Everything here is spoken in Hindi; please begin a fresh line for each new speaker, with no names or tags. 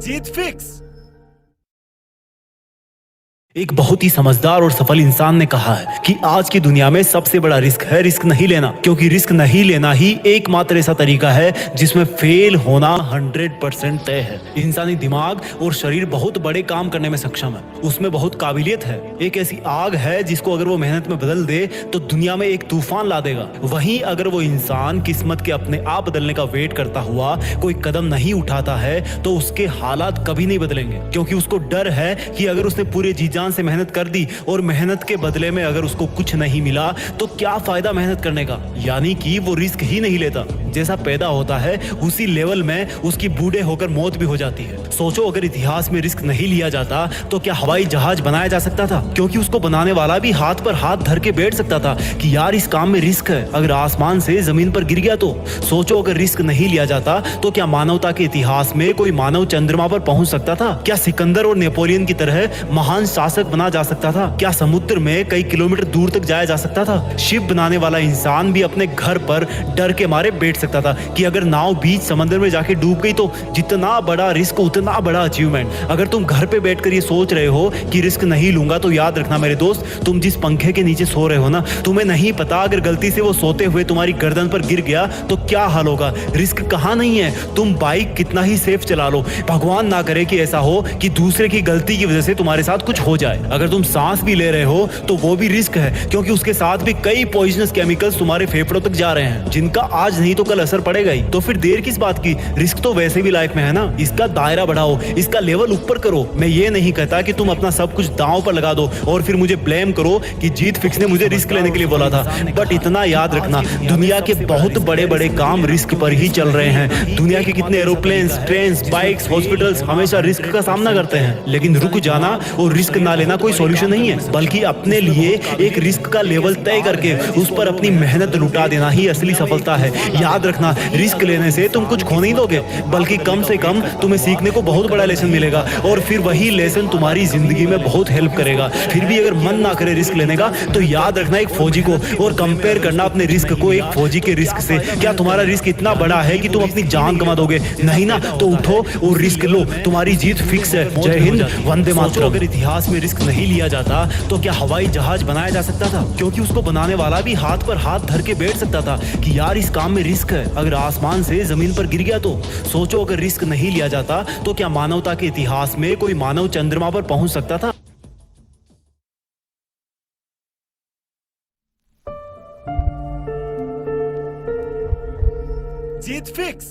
जीत फिक्स।
एक बहुत ही समझदार और सफल इंसान ने कहा है कि आज की दुनिया में सबसे बड़ा रिस्क है रिस्क नहीं लेना, क्योंकि रिस्क नहीं लेना ही एकमात्र ऐसा तरीका है जिसमें फेल होना 100% तय है। इंसानी दिमाग और शरीर बहुत बड़े काम करने में सक्षम है, उसमें बहुत काबिलियत है। एक ऐसी आग है जिसको अगर वो मेहनत में बदल दे तो दुनिया में एक तूफान ला देगा। वहीं अगर वो इंसान किस्मत के अपने आप बदलने का वेट करता हुआ कोई कदम नहीं उठाता है तो उसके हालात कभी नहीं बदलेंगे, क्योंकि उसको डर है कि अगर उसने पूरे जी जान से मेहनत कर दी और मेहनत के बदले में अगर उसको कुछ नहीं मिला तो क्या फायदा मेहनत करने का। यानी कि वो रिस्क ही नहीं लेता। जैसा पैदा होता है उसी लेवल में उसकी बूढ़े होकर मौत भी हो जाती है। सोचो, अगर इतिहास में रिस्क नहीं लिया जाता तो क्या हवाई जहाज बनाया जा सकता था? क्योंकि उसको बनाने वाला भी हाथ पर हाथ धर के बैठ सकता था कि यार इस काम में रिस्क है, अगर आसमान से जमीन पर गिर गया तो। सोचो, अगर रिस्क नहीं लिया जाता तो क्या मानवता के इतिहास में कोई मानव चंद्रमा पर पहुंच सकता था? क्या सिकंदर और नेपोलियन की तरह महान शासक बना जा सकता था? क्या समुद्र में कई किलोमीटर दूर तक जाया जा सकता था? शिप बनाने वाला इंसान भी अपने घर पर डर के मारे बैठ सकता था कि अगर नाव बीच समंदर में जाके डूब गई तो जितना बड़ा रिस्क उतना बड़ा अचीवमेंट। अगर तुम घर पे बैठकर ये सोच रहे हो कि रिस्क नहीं लूंगा तो याद रखना मेरे दोस्त, तुम जिस पंखे के नीचे सो रहे हो ना, तुम्हें नहीं पता अगर गलती से वो सोते हुए तुम्हारी गर्दन पर गिर गया तो क्या हाल होगा। रिस्क कहाँ नहीं है, तुम बाइक कितना ही सेफ चला लो, भगवान ना करे कि ऐसा हो कि दूसरे की गलती की वजह से तुम्हारे साथ कुछ हो जाए। अगर तुम सांस भी ले रहे हो तो वो भी रिस्क है, क्योंकि उसके साथ भी कई पॉइजनस केमिकल्स तुम्हारे फेफड़ों तक जा रहे हैं जिनका आज नहीं तो कल असर पड़ेगा ही। तो फिर देर किस बात की, रिस्क तो वैसे भी लाइफ में है ना, इसका दायरा बढ़ाओ, इसका लेवल ऊपर करो। मैं ये नहीं कहता कि तुम अपना सब कुछ दांव पर लगा दो और फिर मुझे ब्लेम करो कि जीत फिक्स ने मुझे रिस्क लेने के लिए बोला था। बट इतना याद रखना, दुनिया के बहुत बड़े बड़े काम रिस्क पर ही चल रहे हैं। दुनिया के कितने एरोप्लेन, ट्रेन, बाइक्स, हॉस्पिटल्स हमेशा रिस्क का सामना करते हैं। लेकिन रुक जाना और रिस्क ना लेना कोई सॉल्यूशन नहीं है, बल्कि अपने लिए एक रिस्क का लेवल तय करके उस पर अपनी मेहनत लुटा देना ही असली सफलता है। याद रखना, रिस्क लेने से तुम कुछ खो नहीं दोगे, बल्कि कम से कम तुम्हें सीखने को बहुत बड़ा लेसन मिलेगा और फिर वही लेसन तुम्हारी जिंदगी में बहुत हेल्प करेगा। फिर भी अगर मन ना करे रिस्क लेने का तो याद रखना एक फौजी को और कंपेयर करना अपने रिस्क को एक फौजी के रिस्क से। क्या तुम्हारा रिस्क इतना बड़ा है कि तुम अपनी जान गंवा दोगे? नहीं ना, तो उठो और रिस्क लो, तुम्हारी जीत फिक्स है। जय हिंद, वंदे मातरम। अगर इतिहास में रिस्क नहीं लिया जाता तो क्या हवाई जहाज बनाया जा सकता था? क्योंकि उसको बनाने वाला भी हाथ पर हाथ धर के बैठ सकता था कि यार इस काम में रिस्क है, अगर आसमान से जमीन पर गिर गया तो। सोचो, अगर रिस्क नहीं लिया जाता तो क्या मानवता के इतिहास में कोई मानव चंद्रमा पर पहुंच सकता था?
जीत फिक्स।